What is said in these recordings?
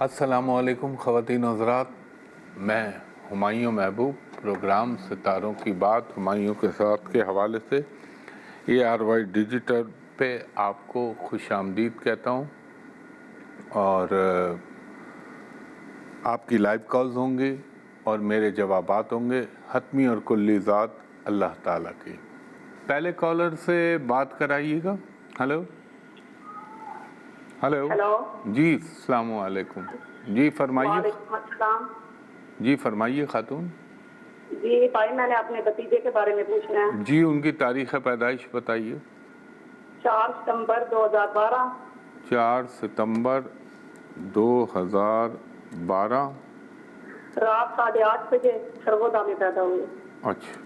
السلام علیکم خواتین و حضرات، میں ہمایوں محبوب پروگرام ستاروں کی بات ہمایوں کے ساتھ کے حوالے سے ARY ڈیجیٹل پہ آپ کو خوش آمدید کہتا ہوں، اور آپ کی لائیو کالز ہوں گے اور میرے جوابات ہوں گے حتمی اور کلی ذات اللہ تعالیٰ کی۔ پہلے کالر سے بات کرائیے گا۔ ہلو ہلو جی السلام علیکم، جی فرمائیے۔ وعلیکم السلام۔ جی فرمائیے خاتون۔ جی بھائی، میں نے اپنے بھتیجے کے بارے میں پوچھنا ہے۔ جی ان کی تاریخ پیدائش بتائیے۔ 4 ستمبر 2012۔ 4 ستمبر 2012۔ رات 8:30 بجے سرگودا میں پیدا ہوئے۔ اچھا،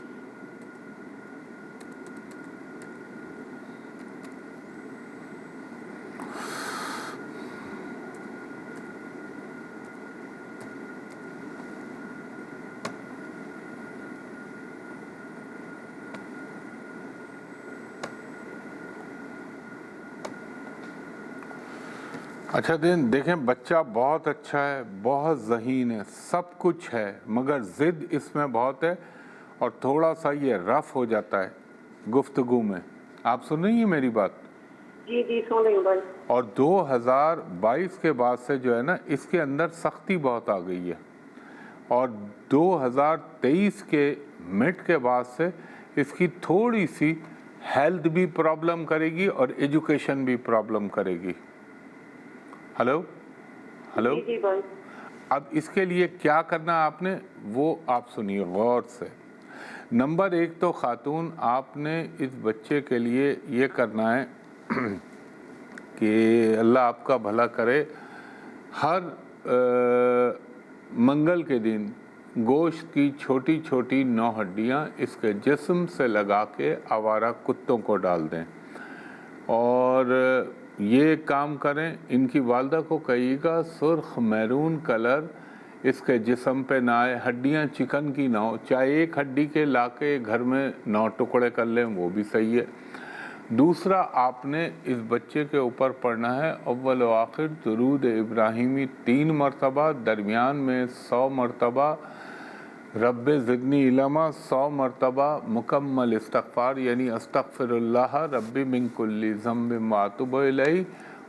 اچھا دیکھیں بچہ بہت اچھا ہے، بہت ذہین ہے، سب کچھ ہے، مگر ضد اس میں بہت ہے اور تھوڑا سا یہ رف ہو جاتا ہے گفتگو میں۔ آپ سن رہی ہیں میری بات؟ جی جی سن رہی ہوں بھائی۔ اور 2022 کے بعد سے جو ہے نا اس کے اندر سختی بہت آ گئی ہے، اور 2023 کے مڈ کے بعد سے اس کی تھوڑی سی ہیلتھ بھی پرابلم کرے گی اور ایجوکیشن بھی پرابلم کرے گی۔ ہلو ہلو جی جی بھائی۔ اب اس کے لیے کیا کرنا آپ نے وہ آپ سنیے غور سے۔ نمبر 1 تو خاتون آپ نے اس بچے کے لیے یہ کرنا ہے کہ اللہ آپ کا بھلا کرے، ہر منگل کے دن گوشت کی چھوٹی چھوٹی 9 ہڈیاں اس کے جسم سے لگا کے آوارہ کتوں کو ڈال دیں، اور یہ کام کریں۔ ان کی والدہ کو کہیے گا سرخ میرون کلر اس کے جسم پہ نہ آئے، ہڈیاں چکن کی نہ ہو، چاہے ایک ہڈی کے لا کے گھر میں 9 ٹکڑے کر لیں وہ بھی صحیح ہے۔ دوسرا آپ نے اس بچے کے اوپر پڑھنا ہے اول و آخر درود ابراہیمی 3 مرتبہ، درمیان میں 100 مرتبہ رب زدنی علما، 100 مرتبہ مکمل استغفار یعنی استغفر اللہ ربی من کل ذنب واتوب الیہ،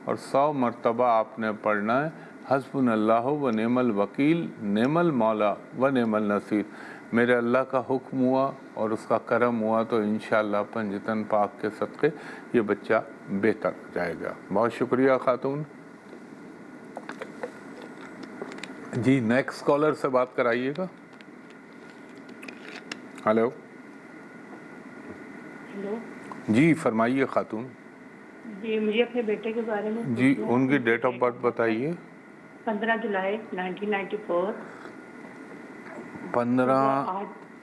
اور 100 مرتبہ آپ نے پڑھنا ہے حسبنا اللہ و نعم الوکیل نعم المولا و نعم النصیر۔ میرے اللہ کا حکم ہوا اور اس کا کرم ہوا تو انشاءاللہ پنجتن پاک کے صدقے یہ بچہ بہتر جائے گا۔ بہت شکریہ خاتون۔ جی نیکسٹ کالر سے بات کرائیے گا۔ ہلو ہلو جی فرمائیے خاتون۔ جی مجھے اپنے بیٹے کے بارے میں جی پوچھنا ہے۔ ان کی ڈیٹ آف برتھ بتائیے۔ 15 جولائی 1994۔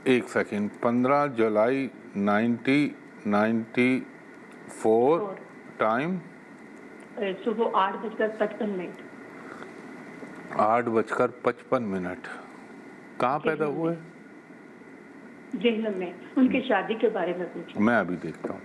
ایک سیکنڈ، 15 جولائی 1994، ٹائم صبح 8:55۔ 8:55۔ کہاں پیدا ہوئے؟ جہلم میں۔ ان کی شادی کے بارے میں پوچھنا۔ میں ابھی دیکھتا ہوں۔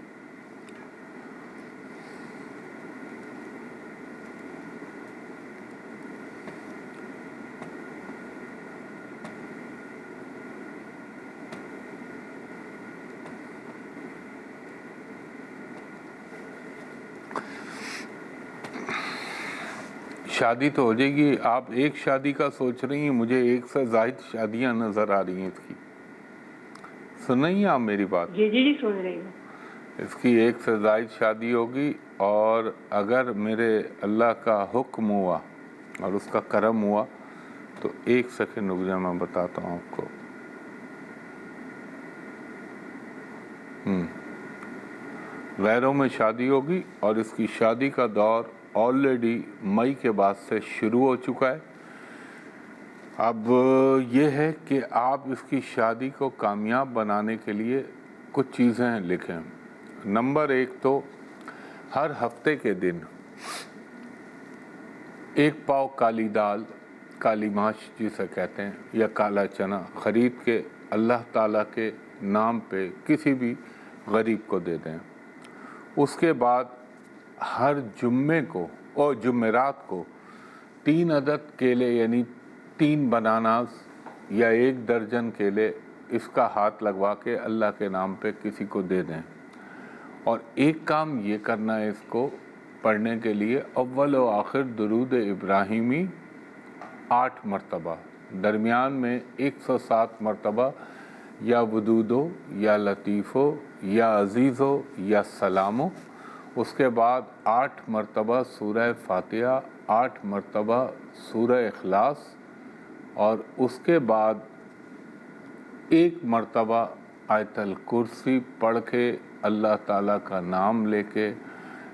شادی تو ہو جائے گی، آپ ایک شادی کا سوچ رہی ہیں، مجھے 1 سے زائد شادیاں نظر آ رہی ہیں اس کی۔ سن رہی ہیں آپ میری بات؟ جی جی جی سن رہی ہوں۔ اس کی 1 سے زائد شادی ہوگی، اور اگر میرے اللہ کا حکم ہوا اور اس کا کرم ہوا تو 1 سیکنڈ رک جائیں میں بتاتا ہوں آپ کو۔ غیروں میں شادی ہوگی، اور اس کی شادی کا دور آلریڈی مئی کے بعد سے شروع ہو چکا ہے۔ اب یہ ہے کہ آپ اس کی شادی کو کامیاب بنانے کے لیے کچھ چیزیں لکھیں۔ نمبر 1 تو ہر ہفتے کے دن 1 پاؤ کالی دال، کالی ماش جسے کہتے ہیں، یا کالا چنا خرید کے اللہ تعالیٰ کے نام پہ کسی بھی غریب کو دے دیں۔ اس کے بعد ہر جمعے کو اور جمعرات کو 3 عدد کیلے یعنی 3 بناناز یا 1 درجن کیلے اس کا ہاتھ لگوا کے اللہ کے نام پہ کسی کو دے دیں. اور ایک کام یہ کرنا ہے اس کو پڑھنے کے لیے، اول و آخر درود ابراہیمی 8 مرتبہ، درمیان میں 107 مرتبہ یا ودودو یا لطیفو یا عزیزو یا سلامو. اس کے بعد 8 مرتبہ سورہ فاتحہ، 8 مرتبہ سورہ اخلاص، اور اس کے بعد 1 مرتبہ آیت الکرسی پڑھ کے اللہ تعالیٰ کا نام لے کے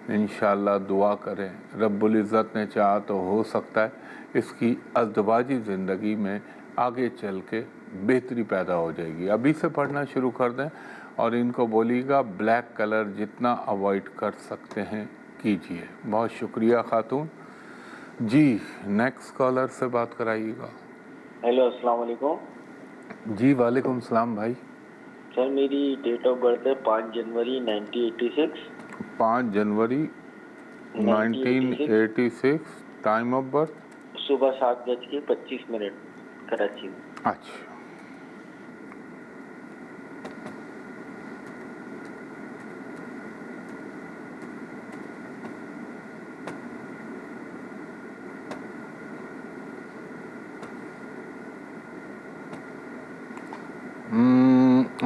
انشاءاللہ دعا کریں. رب العزت نے چاہا تو ہو سکتا ہے اس کی ازدواجی زندگی میں آگے چل کے بہتری پیدا ہو جائے گی. ابھی سے پڑھنا شروع کر دیں اور ان کو بولیے گا بلیک کلر جتنا اوائڈ کر سکتے ہیں کیجئے. بہت شکریہ خاتون. جی نیکسٹ کالر سے بات کرائیے گا. ہیلو السلام علیکم. جی وعلیکم السلام بھائی. سر میری ڈیٹ آف برتھ ہے 5 جنوری 1986. 5 جنوری 1986. ٹائم آف برتھ صبح 7:25 کراچی میں. اچھا.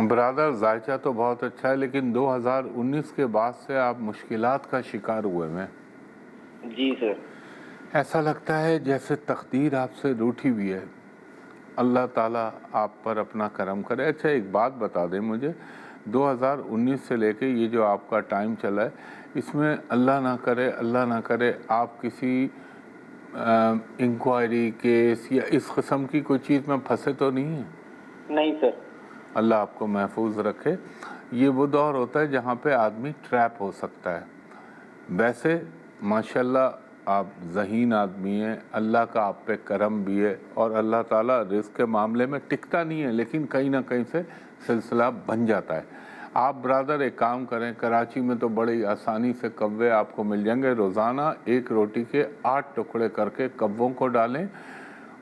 برادر ذائچہ تو بہت اچھا ہے، لیکن 2019 کے بعد سے آپ مشکلات کا شکار ہوئے ہیں. جی سر. ایسا لگتا ہے جیسے تقدیر آپ سے روٹھی ہوئی ہے. اللہ تعالیٰ آپ پر اپنا کرم کرے. اچھا ایک بات بتا دیں مجھے، 2019 سے لے کے یہ جو آپ کا ٹائم چلا ہے، اس میں اللہ نہ کرے آپ کسی انکوائری کیس یا اس قسم کی کوئی چیز میں پھنسے تو نہیں ہیں؟ نہیں سر. اللہ آپ کو محفوظ رکھے. یہ وہ دور ہوتا ہے جہاں پہ آدمی ٹریپ ہو سکتا ہے. ویسے ماشاءاللہ آپ ذہین آدمی ہیں، اللہ کا آپ پہ کرم بھی ہے، اور اللہ تعالیٰ رزق کے معاملے میں ٹکتا نہیں ہے لیکن کہیں نہ کہیں سے سلسلہ بن جاتا ہے. آپ برادر ایک کام کریں، کراچی میں تو بڑی آسانی سے کوے آپ کو مل جائیں گے. روزانہ 1 روٹی کے 8 ٹکڑے کر کے کووں کو ڈالیں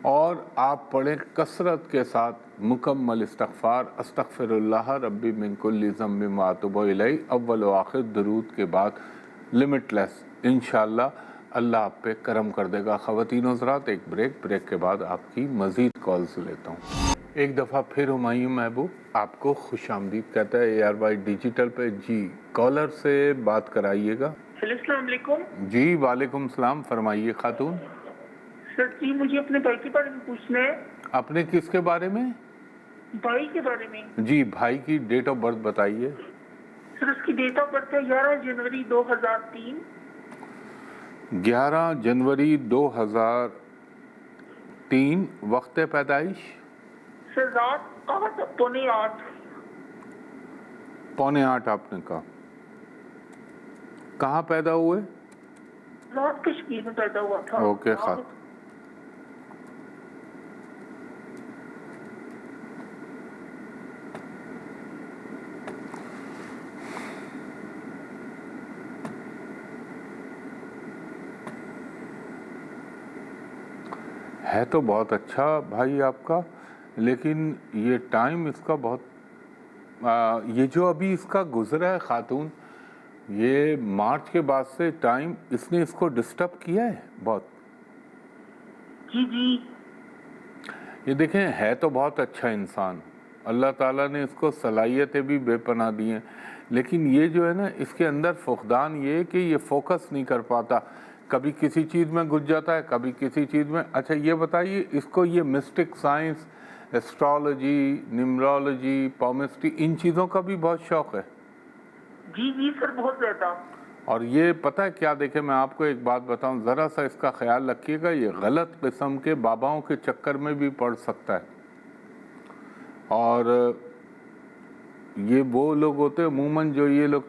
اور آپ پڑھیں کثرت کے ساتھ مکمل استغفار، استغفر اللہ ربی من کل ذنب واتوب الیہ، اول و آخر درود کے بعد لمٹ لیس. انشاءاللہ اللہ آپ پہ کرم کر دے گا. خواتین و حضرات ایک بریک کے بعد آپ کی مزید کالز لیتا ہوں. ایک دفعہ پھر ہمایوں محبوب آپ کو خوش آمدید کہتا ہے اے آر وائی ڈیجیٹل پہ. جی کالر سے بات کرائیے گا. السلام علیکم. جی وعلیکم السلام، فرمائیے خاتون. سر جی مجھے اپنے بھائی کے بارے میں پوچھنا ہے. اپنے کس کے بارے میں؟ بھائی کے بارے میں. جی بھائی کی ڈیٹ آف برتھ بتائیے. سر اس کی ڈیٹ آف برتھ ہے 11 جنوری 2003. 11 جنوری 2003. وقت پیدائش؟ سر رات 8:45. 7:45 آپ نے کہا. کہاں پیدا ہوئے؟ رات کشمیر میں پیدا ہوا تھا. اوکے خات ہے تو بہت اچھا بھائی آپ کا، لیکن یہ ٹائم اس کا بہت یہ جو ابھی اس کا گزرا ہے خاتون، یہ مارچ کے بعد سے ٹائم اس نے اس کو ڈسٹرب کیا ہے بہت. جی جی. یہ دیکھیں ہے تو بہت اچھا انسان، اللہ تعالیٰ نے اس کو صلاحیتیں بھی بے پناہ دی ہیں، لیکن یہ جو ہے نا اس کے اندر فقدان یہ کہ یہ فوکس نہیں کر پاتا. کبھی کسی چیز میں گھس جاتا ہے، کبھی کسی چیز میں. اچھا یہ بتائیے اس کو یہ مسٹک سائنس، ایسٹرالوجی، نیمرولوجی، پالمسٹری، ان چیزوں کا بھی بہت شوق ہے؟ جی جی سر بہت زیادہ. اور یہ پتہ ہے کیا، دیکھیں میں آپ کو ایک بات بتاؤں، ذرا سا اس کا خیال رکھیے گا، یہ غلط قسم کے باباؤں کے چکر میں بھی پڑ سکتا ہے. اور یہ وہ لوگ ہوتے ہیں عموماً جو یہ لوگ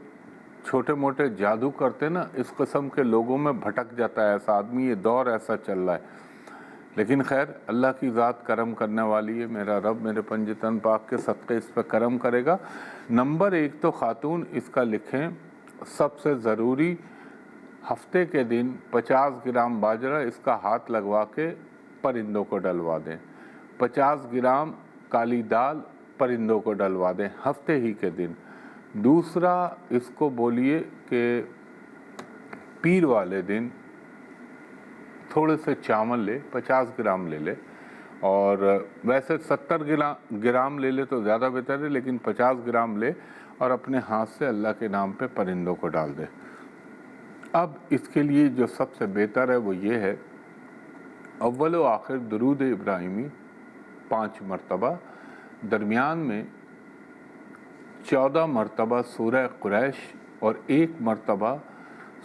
چھوٹے موٹے جادو کرتے نا، اس قسم کے لوگوں میں بھٹک جاتا ہے ایسا آدمی. یہ دور ایسا چل رہا ہے، لیکن خیر اللہ کی ذات کرم کرنے والی ہے. میرا رب میرے پنجتن پاک کے صدقے اس پہ کرم کرے گا. نمبر 1 تو خاتون اس کا لکھیں، سب سے ضروری ہفتے کے دن 50 گرام باجرہ اس کا ہاتھ لگوا کے پرندوں کو ڈلوا دیں، 50 گرام کالی دال پرندوں کو ڈلوا دیں ہفتے ہی کے دن۔ دوسرا اس کو بولیے کہ پیر والے دن تھوڑے سے چاول لے، 50 گرام لے لے، اور ویسے 70 گرام لے لے تو زیادہ بہتر ہے، لیکن 50 گرام لے اور اپنے ہاتھ سے اللہ کے نام پہ پرندوں کو ڈال دے۔ اب اس کے لیے جو سب سے بہتر ہے وہ یہ ہے، اول و آخر درود ابراہیمی 5 مرتبہ، درمیان میں 14 مرتبہ سورہ قریش اور 1 مرتبہ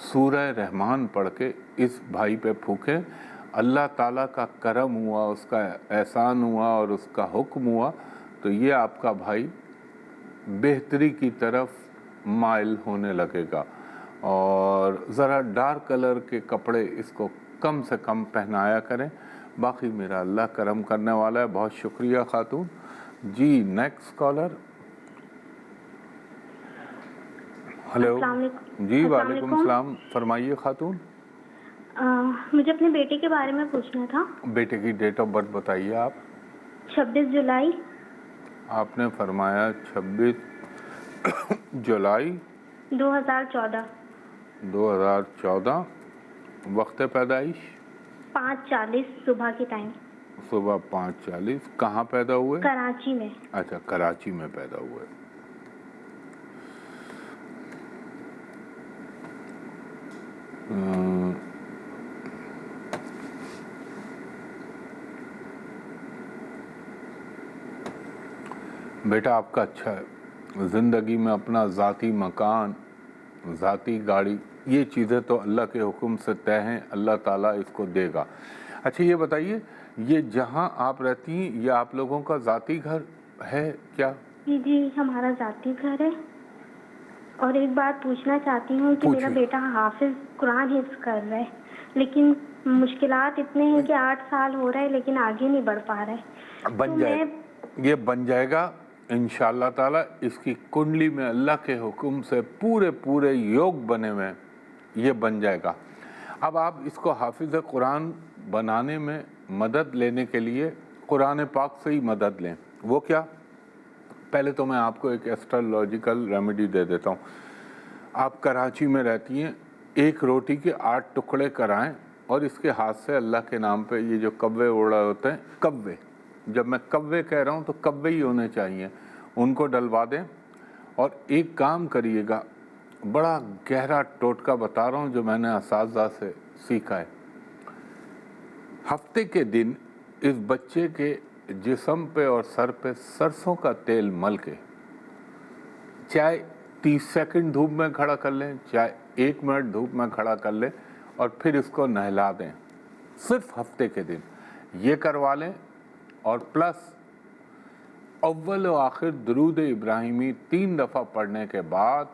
سورہ رحمان پڑھ کے اس بھائی پہ پھونکیں۔ اللہ تعالیٰ کا کرم ہوا، اس کا احسان ہوا اور اس کا حکم ہوا تو یہ آپ کا بھائی بہتری کی طرف مائل ہونے لگے گا۔ اور ذرا ڈارک کلر کے کپڑے اس کو کم سے کم پہنایا کریں، باقی میرا اللہ کرم کرنے والا ہے۔ بہت شکریہ خاتون جی۔ Next collar. ہلو السلام علیکم۔ جی وعلیکم السلام، فرمائیے خاتون۔ مجھے اپنے بیٹے کے بارے میں پوچھنا تھا۔ بیٹے کی ڈیٹ آف برتھ بتائیے آپ۔ 26 جولائی۔ آپ نے فرمایا 26 جولائی 2014۔ 2014۔ وقت پیدائش 5:40 صبح کے ٹائم۔ صبح 5:40۔ کہاں پیدا ہوئے؟ کراچی میں۔ اچھا، کراچی میں پیدا ہوئے۔ بیٹا آپ کا اچھا ہے، زندگی میں اپنا ذاتی مکان، ذاتی گاڑی، یہ چیزیں تو اللہ کے حکم سے طے ہیں، اللہ تعالیٰ اس کو دے گا۔ اچھا یہ بتائیے، یہ جہاں آپ رہتی ہیں یہ آپ لوگوں کا ذاتی گھر ہے کیا؟ جی ہمارا ذاتی گھر ہے۔ اور ایک بات پوچھنا چاہتی ہوں کہ میرا بیٹا حافظ قرآن حفظ کر رہا ہے، لیکن مشکلات اتنے ہیں کہ 8 سال ہو رہا ہے لیکن آگے نہیں بڑھ پا رہا ہے۔ بن جائے، یہ بن جائے گا انشاءاللہ تعالیٰ۔ اس کی کنڈلی میں اللہ کے حکم سے پورے یوگ بنے ہوئے، یہ بن جائے گا۔ اب آپ اس کو حافظ قرآن بنانے میں مدد لینے کے لیے قرآن پاک سے ہی مدد لیں۔ وہ کیا؟ پہلے تو میں آپ کو ایک ایسٹرولوجیکل ریمیڈی دے دیتا ہوں۔ آپ کراچی میں رہتی ہیں، 1 روٹی کے 8 ٹکڑے کرائیں اور اس کے ہاتھ سے اللہ کے نام پہ یہ جو کوے اڑ رہے ہوتے ہیں، کوے، جب میں کوے کہہ رہا ہوں تو کوے ہی ہونے چاہیے، ان کو ڈلوا دیں۔ اور ایک کام کریے گا، بڑا گہرا ٹوٹکا بتا رہا ہوں جو میں نے اساتذہ سے سیکھا ہے۔ ہفتے کے دن اس بچے کے جسم پہ اور سر پہ سرسوں کا تیل مل کے، چاہے 30 سیکنڈ دھوپ میں کھڑا کر لیں، چاہے 1 منٹ دھوپ میں کھڑا کر لیں، اور پھر اس کو نہلا دیں، صرف ہفتے کے دن یہ کروا لیں۔ اور پلس اول و آخر درود ابراہیمی 3 دفعہ پڑھنے کے بعد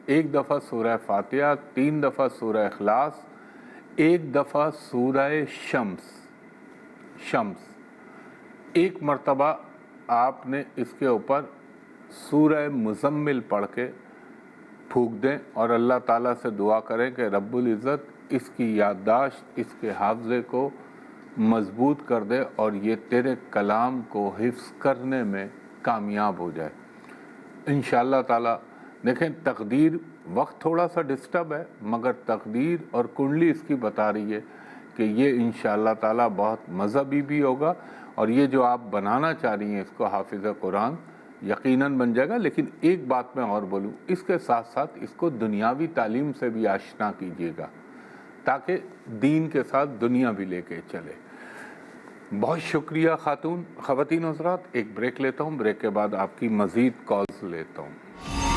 1 دفعہ سورہ فاتحہ، 3 دفعہ سورہ اخلاص، 1 دفعہ سورہ شمس، 1 مرتبہ آپ نے اس کے اوپر سورہ مزمل پڑھ کے پھونک دیں، اور اللہ تعالیٰ سے دعا کریں کہ رب العزت اس کی یادداشت، اس کے حافظے کو مضبوط کر دے اور یہ تیرے کلام کو حفظ کرنے میں کامیاب ہو جائے انشاءاللہ تعالیٰ۔ دیکھیں تقدیر وقت تھوڑا سا ڈسٹرب ہے، مگر تقدیر اور کنڈلی اس کی بتا رہی ہے کہ یہ انشاءاللہ تعالیٰ بہت مذہبی بھی ہوگا، اور یہ جو آپ بنانا چاہ رہی ہیں اس کو حافظ قرآن، یقیناً بن جائے گا۔ لیکن ایک بات میں اور بولوں، اس کے ساتھ ساتھ اس کو دنیاوی تعلیم سے بھی آشنا کیجیے گا تاکہ دین کے ساتھ دنیا بھی لے کے چلے۔ بہت شکریہ خاتون۔ خواتین حضرات ایک بریک لیتا ہوں، بریک کے بعد آپ کی مزید کالز لیتا ہوں۔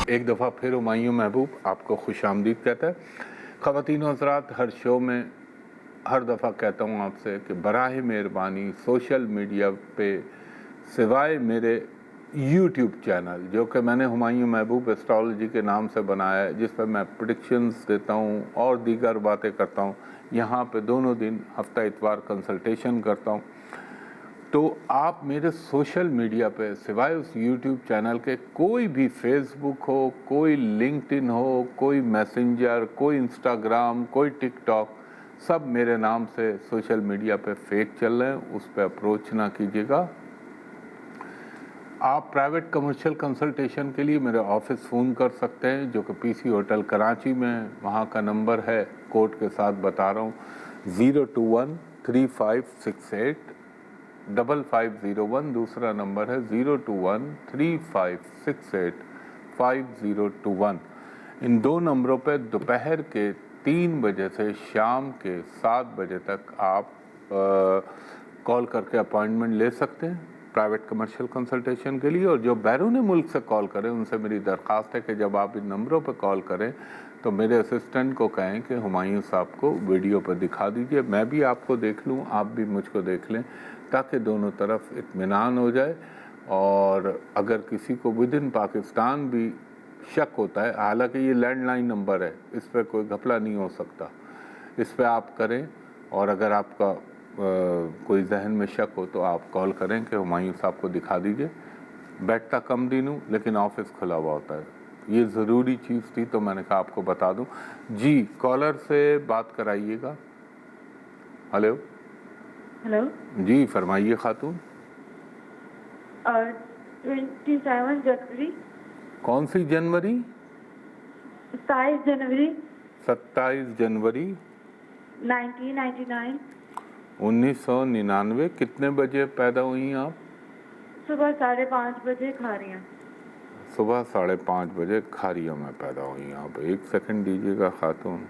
ایک دفعہ پھر ہمایوں محبوب آپ کو خوش آمدید کہتا ہے۔ خواتین حضرات ہر شو میں ہر دفعہ کہتا ہوں آپ سے کہ براہ مہربانی سوشل میڈیا پہ سوائے میرے یوٹیوب چینل جو کہ میں نے ہمایوں محبوب ایسٹرالوجی کے نام سے بنایا ہے، جس پہ میں پریڈکشنز دیتا ہوں اور دیگر باتیں کرتا ہوں، یہاں پہ دونوں دن ہفتہ اتوار کنسلٹیشن کرتا ہوں، تو آپ میرے سوشل میڈیا پہ سوائے اس یوٹیوب چینل کے کوئی بھی فیس بک ہو، کوئی لنکڈ ان ہو، کوئی میسنجر، کوئی انسٹاگرام، کوئی ٹک ٹاک، سب میرے نام سے سوشل میڈیا پہ فیک چل رہے ہیں، اس پہ اپروچ نہ کیجیے گا۔ آپ پرائیویٹ کمرشل کنسلٹیشن کے لیے میرے آفس فون کر سکتے ہیں جو کہ پی سی ہوٹل کراچی میں، وہاں کا نمبر ہے کوڈ کے ساتھ بتا رہا ہوں 021-3568-5501، دوسرا نمبر ہے 021-3568-5021۔ ان دو نمبروں پہ دوپہر کے 3 بجے سے شام کے 7 بجے تک آپ کال کر کے اپائنٹمنٹ لے سکتے ہیں پرائیویٹ کمرشل کنسلٹیشن کے لیے۔ اور جو بیرون ملک سے کال کریں ان سے میری درخواست ہے کہ جب آپ ان نمبروں پہ کال کریں تو میرے اسسٹنٹ کو کہیں کہ ہمایوں صاحب کو ویڈیو پہ دکھا دیجئے، میں بھی آپ کو دیکھ لوں، آپ بھی مجھ کو دیکھ لیں، تاکہ دونوں طرف اطمینان ہو جائے۔ اور اگر کسی کو ود ان پاکستان بھی شک ہوتا ہے، حالانکہ یہ لینڈ لائن نمبر ہے، اس پہ کوئی گھپلا نہیں ہو سکتا، اس پہ آپ کریں۔ اور اگر آپ کا کوئی ذہن میں شک ہو تو آپ کال کریں کہ ہمایوں صاحب کو دکھا دیجئے۔ بیٹھتا کم دن ہوں لیکن آفس کھلا ہوا ہوتا ہے، یہ ضروری چیز تھی تو میں نے کہا آپ کو بتا دوں۔ جی کالر سے بات کرائیے گا۔ ہلو ہلو جی فرمائیے خاتون۔ 27 جنوری۔ کون سی جنوری؟ 27 جنوری 27 جنوری 1999۔ 1999۔ کتنے بجے پیدا ہوئی آپ؟ صبح 5:30 بجے کھاریاں۔ صبح 5:30 بجے کھاریوں میں پیدا ہوئی آپ۔ ایک سیکنڈ دیجیے گا خاتون۔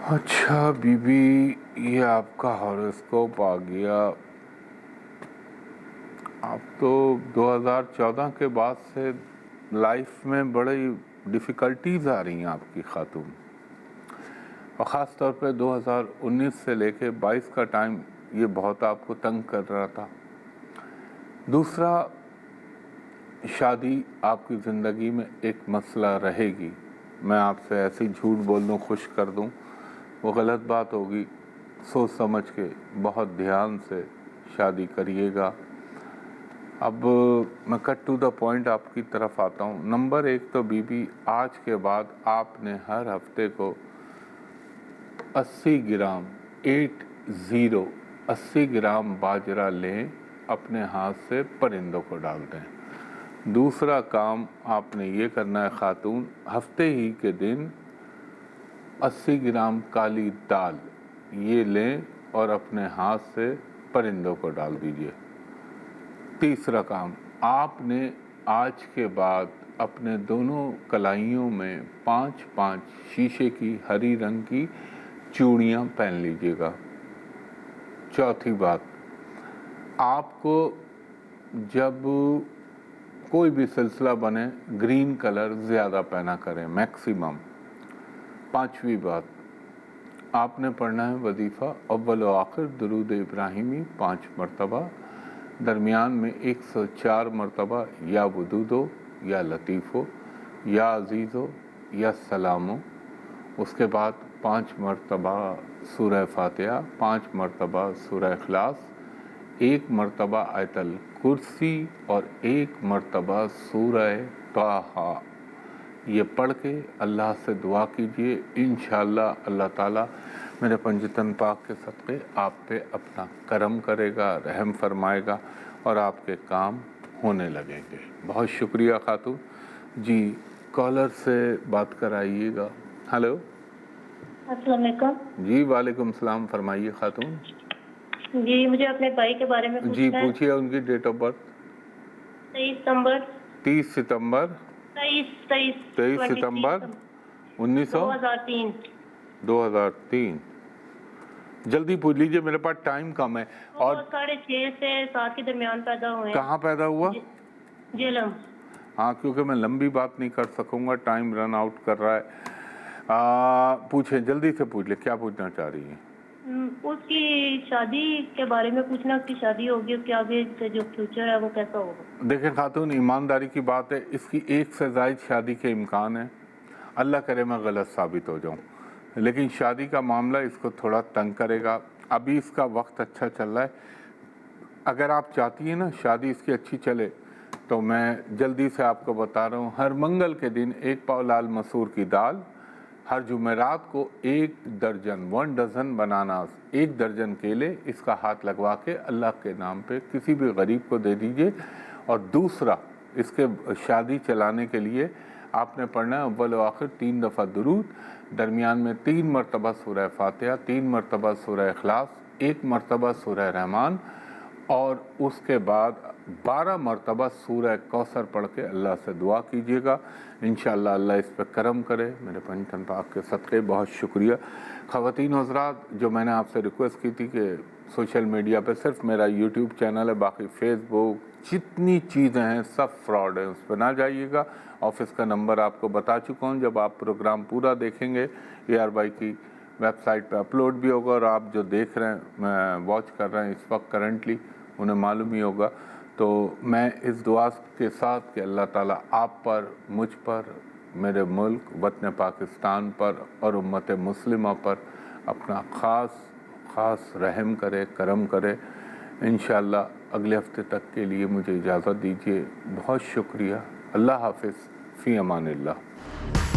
اچھا بی بی، یہ آپ کا ہاروسکوپ آ گیا۔ آپ تو 2014 کے بعد سے لائف میں بڑی ڈیفیکلٹیز آ رہی ہیں آپ کی خاتون، اور خاص طور پہ 2019 سے لے کے 22 کا ٹائم یہ بہت آپ کو تنگ کر رہا تھا۔ دوسرا، شادی آپ کی زندگی میں ایک مسئلہ رہے گی۔ میں آپ سے ایسی جھوٹ بول دوں، خوش کر دوں، وہ غلط بات ہوگی۔ سوچ سمجھ کے بہت دھیان سے شادی کریے گا۔ اب میں کٹ ٹو دا پوائنٹ آپ کی طرف آتا ہوں۔ نمبر 1 تو بی بی، آج کے بعد آپ نے ہر ہفتے کو 80 گرام 80 گرام باجرہ لیں، اپنے ہاتھ سے پرندوں کو ڈال دیں۔ دوسرا کام آپ نے یہ کرنا ہے خاتون، ہفتے ہی کے دن 80 گرام کالی دال یہ لیں اور اپنے ہاتھ سے پرندوں کو ڈال دیجئے۔ تیسرا کام، آپ نے آج کے بعد اپنے دونوں کلائیوں میں 5 شیشے کی ہری رنگ کی چوڑیاں پہن لیجئے گا۔ چوتھی بات، آپ کو جب کوئی بھی سلسلہ بنے گرین کلر زیادہ پہنا کریں میکسیمم۔ پانچویں بات، آپ نے پڑھنا ہے وظیفہ اول و آخر درود ابراہیمی 5 مرتبہ، درمیان میں 104 مرتبہ یا ودود ہو یا لطیف ہو یا عزیز ہو یا سلام ہو۔ اس کے بعد 5 مرتبہ سورہ فاتحہ، 5 مرتبہ سورہ اخلاص، 1 مرتبہ آیت الکرسی اور 1 مرتبہ سورہ طٰہٰ، یہ پڑھ کے اللہ سے دعا کیجئے۔ انشاءاللہ اللہ تعالیٰ میرے پنجتن پاک کے صدقے آپ پہ اپنا کرم کرے گا، رحم فرمائے گا اور آپ کے کام ہونے لگیں گے۔ بہت شکریہ خاتون۔ جی کالر سے بات کرائیے گا۔ ہلو السلام علیکم۔ جی وعلیکم السلام، فرمائیے خاتون۔ جی مجھے اپنے بھائی کے بارے میں جی پوچھنا ہے۔ پوچھیے، ان کی ڈیٹ آف برتھ 23 ستمبر 23 ستمبر 2003۔ 2003۔ جلدی پوچھ لیجئے، میرے پاس ٹائم کم ہے۔ اور 6:30 سے 7 کے درمیان پیدا ہوئے ہیں۔ کہاں پیدا ہوا؟ جہلم۔ ہاں کیونکہ میں لمبی بات نہیں کر سکوں گا، ٹائم رن آؤٹ کر رہا ہے۔ پوچھیں، جلدی سے پوچھ لیں، کیا پوچھنا چاہ رہی ہیں؟ اس کی شادی کے بارے میں پوچھنا، اس کی شادی ہوگی، اس کے آگے سے جو فیوچر ہے وہ کیسا ہوگا؟ دیکھیں خاتون، ایمانداری کی بات ہے، اس کی ایک سے زائد شادی کے امکان ہے، اللہ کرے میں غلط ثابت ہو جاؤں، لیکن شادی کا معاملہ اس کو تھوڑا تنگ کرے گا۔ ابھی اس کا وقت اچھا چل رہا ہے، اگر آپ چاہتی ہیں نا شادی اس کی اچھی چلے تو میں جلدی سے آپ کو بتا رہا ہوں، ہر منگل کے دن 1 پاؤ لال مسور کی دال، ہر جمعرات کو 1 ڈزن بناناس، 1 درجن کیلے، اس کا ہاتھ لگوا کے اللہ کے نام پہ کسی بھی غریب کو دے دیجئے۔ اور دوسرا، اس کے شادی چلانے کے لیے آپ نے پڑھنا ہے اول و آخر 3 دفعہ درود، درمیان میں 3 مرتبہ سورہ فاتحہ، 3 مرتبہ سورہ اخلاص، 1 مرتبہ سورہ رحمان، اور اس کے بعد 12 مرتبہ سورہ کوثر پڑھ کے اللہ سے دعا کیجیے گا، انشاءاللہ اللہ اس پہ کرم کرے۔ میرے پنجتن پاک کے صدقے بہت شکریہ۔ خواتین و حضرات، جو میں نے آپ سے ریکویسٹ کی تھی کہ سوشل میڈیا پہ صرف میرا یوٹیوب چینل ہے، باقی فیس بک جتنی چیزیں ہیں سب فراڈ ہیں، اس پہ نہ جائیے گا۔ آفس کا نمبر آپ کو بتا چکا ہوں، جب آپ پروگرام پورا دیکھیں گے ARY کی ویب سائٹ پہ اپلوڈ بھی ہوگا، اور آپ جو دیکھ رہے ہیں واچ کر رہے ہیں اس وقت کرنٹلی، انہیں معلوم ہی ہوگا۔ تو میں اس دعا کے ساتھ کہ اللہ تعالیٰ آپ پر، مجھ پر، میرے ملک وطن پاکستان پر اور امت مسلمہ پر اپنا خاص رحم کرے، کرم کرے۔ انشاءاللہ اگلے ہفتے تک کے لیے مجھے اجازت دیجیے، بہت شکریہ، اللہ حافظ، فی امان اللہ۔